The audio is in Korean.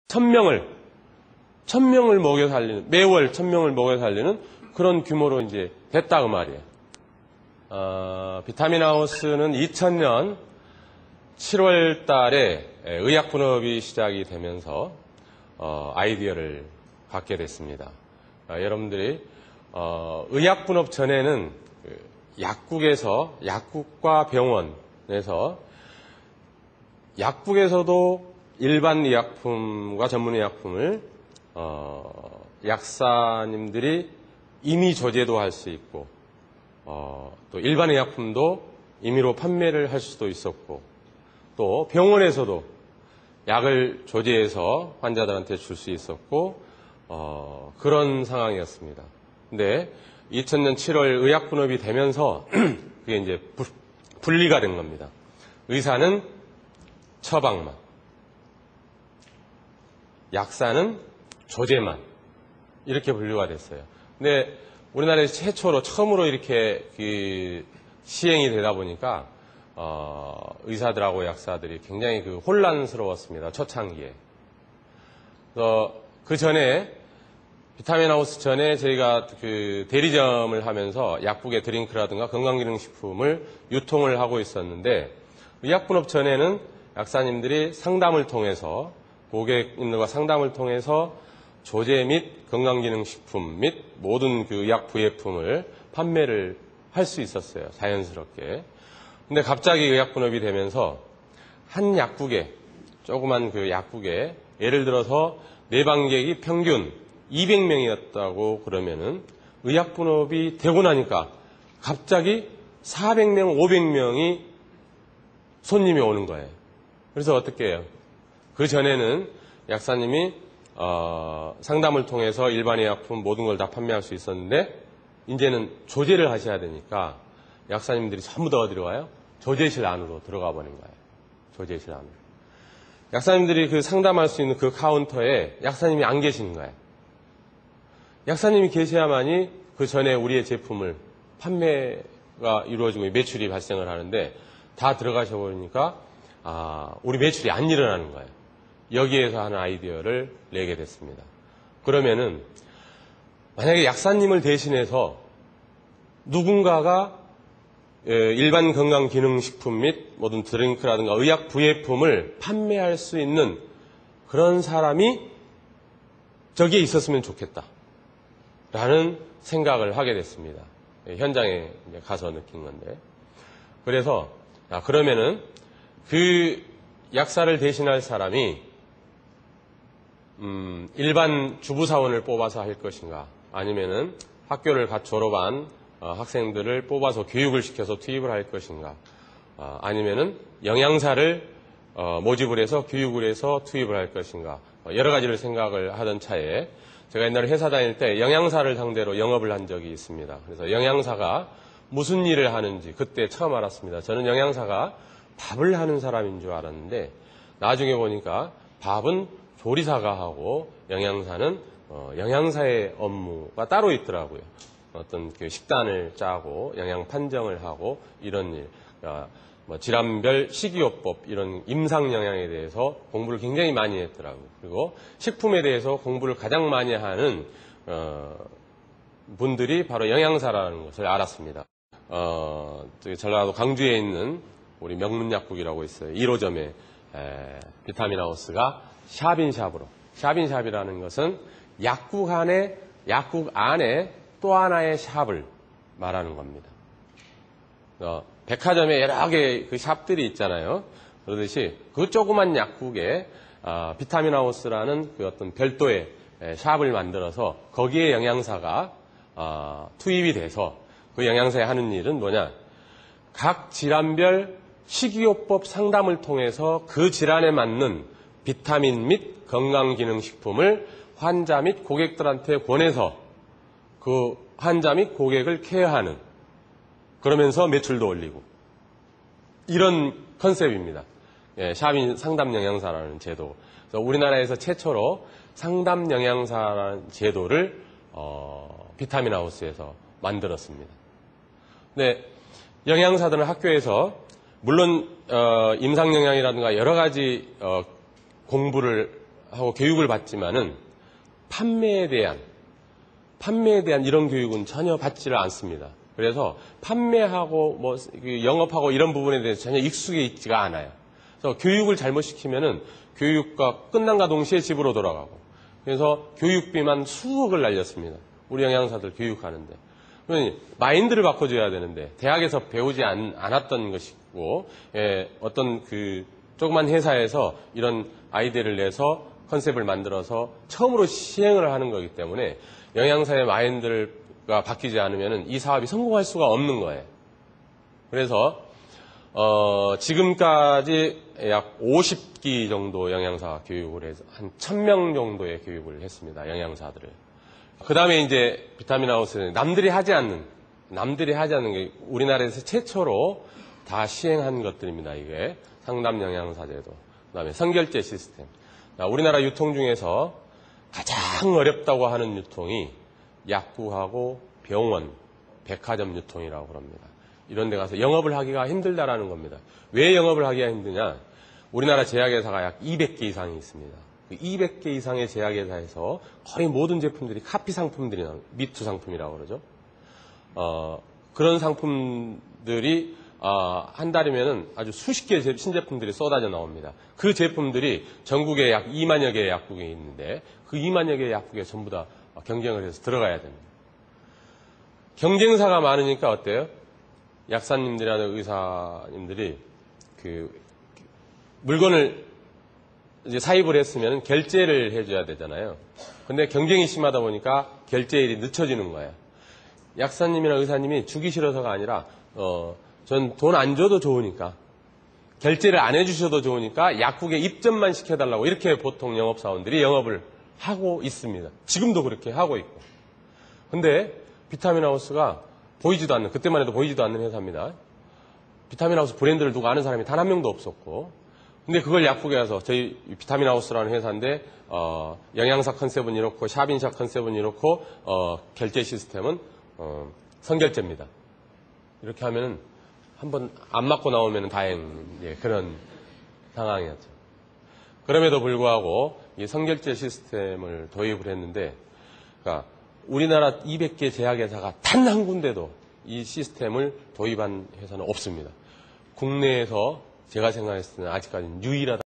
1000명을 먹여 살리는, 매월 1000명을 먹여 살리는 그런 규모로 이제 됐다, 그 말이에요. 비타민하우스는 2000년 7월 달에 의약분업이 시작이 되면서 아이디어를 갖게 됐습니다. 여러분들이 의약분업 전에는 약국과 병원에서 약국에서도 일반 의약품과 전문 의약품을 약사님들이 임의 조제도 할 수 있고 또 일반 의약품도 임의로 판매를 할 수도 있었고 또 병원에서도 약을 조제해서 환자들한테 줄 수 있었고 그런 상황이었습니다. 근데 2000년 7월 의약분업이 되면서 그게 이제 분리가 된 겁니다. 의사는 처방만, 약사는 조제만 이렇게 분류가 됐어요. 근데 우리나라에서 최초로 처음으로 이렇게 시행이 되다 보니까 의사들하고 약사들이 굉장히 혼란스러웠습니다. 초창기에. 그 전에 비타민하우스 전에 저희가 대리점을 하면서 약국의 드링크라든가 건강기능식품을 유통을 하고 있었는데 의약분업 전에는 약사님들이 상담을 통해서 고객님들과 상담을 통해서 조제 및 건강기능식품 및 모든 의약 부예품을 판매를 할 수 있었어요. 자연스럽게. 근데 갑자기 의약분업이 되면서 한 약국에, 조그만 약국에 예를 들어서 내방객이 평균 200명이었다고 그러면은 의약분업이 되고 나니까 갑자기 400명, 500명이 손님이 오는 거예요. 그래서 어떻게 해요? 그 전에는 약사님이 상담을 통해서 일반 의약품 모든 걸 다 판매할 수 있었는데 이제는 조제를 하셔야 되니까 약사님들이 전부 다 어디로 가요? 조제실 안으로 들어가 버린 거예요. 조제실 안으로. 약사님들이 상담할 수 있는 그 카운터에 약사님이 안 계시는 거예요. 약사님이 계셔야만이 그 전에 우리의 제품을 판매가 이루어지고 매출이 발생을 하는데 다 들어가셔 버리니까 우리 매출이 안 일어나는 거예요. 여기에서 하는 아이디어를 내게 됐습니다. 그러면은 만약에 약사님을 대신해서 누군가가 일반 건강기능식품 및 모든 드링크라든가 의약 부예품을 판매할 수 있는 그런 사람이 저기에 있었으면 좋겠다 라는 생각을 하게 됐습니다. 현장에 가서 느낀 건데. 그래서 그러면은 그 약사를 대신할 사람이 일반 주부사원을 뽑아서 할 것인가 아니면은 학교를 갓 졸업한 학생들을 뽑아서 교육을 시켜서 투입을 할 것인가 아니면은 영양사를 모집을 해서 교육을 해서 투입을 할 것인가 여러 가지를 생각을 하던 차에 제가 옛날에 회사 다닐 때 영양사를 상대로 영업을 한 적이 있습니다. 그래서 영양사가 무슨 일을 하는지 그때 처음 알았습니다. 저는 영양사가 밥을 하는 사람인 줄 알았는데 나중에 보니까 밥은 조리사가 하고 영양사는 영양사의 업무가 따로 있더라고요. 어떤 식단을 짜고 영양 판정을 하고 이런 일, 질환별 식이요법 이런 임상 영양에 대해서 공부를 굉장히 많이 했더라고요. 그리고 식품에 대해서 공부를 가장 많이 하는 분들이 바로 영양사라는 것을 알았습니다. 전라도 광주에 있는 우리 명문약국이라고 있어요. 1호점에 비타민하우스가 샵인샵이라는 것은 약국 안에 또 하나의 샵을 말하는 겁니다. 백화점에 여러 개의 샵들이 있잖아요. 그러듯이 그 조그만 약국에 비타민하우스라는 어떤 별도의 샵을 만들어서 거기에 영양사가 투입이 돼서 그 영양사에 하는 일은 뭐냐? 각 질환별 식이요법 상담을 통해서 그 질환에 맞는 비타민 및 건강기능식품을 환자 및 고객들한테 권해서 그 환자 및 고객을 케어하는 그러면서 매출도 올리고 이런 컨셉입니다. 샵인 상담영양사라는 제도. 그래서 우리나라에서 최초로 상담영양사라는 제도를 비타민하우스에서 만들었습니다. 근데 영양사들은 학교에서 물론 임상영양이라든가 여러 가지 공부를 하고 교육을 받지만은 판매에 대한 이런 교육은 전혀 받지를 않습니다. 그래서 판매하고 뭐 영업하고 이런 부분에 대해서 전혀 익숙해 있지가 않아요. 그래서 교육을 잘못 시키면은 교육과 끝난과 동시에 집으로 돌아가고, 그래서 교육비만 수억을 날렸습니다. 우리 영양사들 교육하는데. 마인드를 바꿔줘야 되는데 대학에서 배우지 않았던 것이고, 어떤 그 조그만 회사에서 이런 아이디어를 내서 컨셉을 만들어서 처음으로 시행을 하는 거기 때문에 영양사의 마인드가 바뀌지 않으면 이 사업이 성공할 수가 없는 거예요. 그래서 지금까지 약 50기 정도 영양사 교육을 해서 한 1000명 정도의 교육을 했습니다. 영양사들을. 그 다음에 이제 비타민하우스는 남들이 하지 않는 게 우리나라에서 최초로 다 시행한 것들입니다. 이게 상담 영양사제도, 그 다음에 선결제 시스템. 우리나라 유통 중에서 가장 어렵다고 하는 유통이 약국하고 병원, 백화점 유통이라고 그럽니다. 이런 데 가서 영업을 하기가 힘들다라는 겁니다. 왜 영업을 하기가 힘드냐? 우리나라 제약회사가 약 200개 이상이 있습니다. 그 200개 이상의 제약회사에서 거의 모든 제품들이 카피 상품들이 나옵니다. 미투 상품이라고 그러죠. 그런 상품들이 한 달이면은 아주 수십 개의 신제품들이 쏟아져 나옵니다. 그 제품들이 전국에 약 2만여 개의 약국이 있는데 그 2만여 개의 약국에 전부 다 경쟁을 해서 들어가야 됩니다. 경쟁사가 많으니까 어때요? 약사님들이나 의사님들이 그 물건을 이제 사입을 했으면 결제를 해줘야 되잖아요. 근데 경쟁이 심하다 보니까 결제일이 늦춰지는 거예요. 약사님이나 의사님이 주기 싫어서가 아니라 전 돈 안 줘도 좋으니까, 결제를 안 해주셔도 좋으니까 약국에 입점만 시켜달라고 이렇게 보통 영업사원들이 영업을 하고 있습니다. 지금도 그렇게 하고 있고. 근데 비타민하우스가 보이지도 않는, 그때만 해도 보이지도 않는 회사입니다. 비타민하우스 브랜드를 누가 아는 사람이 단 한 명도 없었고, 근데 그걸 약국에 가서, 저희 비타민하우스라는 회사인데 영양사 컨셉은 이렇고 샵인샵 컨셉은 이렇고 결제 시스템은 선결제입니다. 이렇게 하면은 한번 안 맞고 나오면 다행, 그런 상황이었죠. 그럼에도 불구하고 이 선결제 시스템을 도입을 했는데, 그러니까 우리나라 200개 제약회사가 단 한 군데도 이 시스템을 도입한 회사는 없습니다. 국내에서 제가 생각했을 때는 아직까지는 유일하다.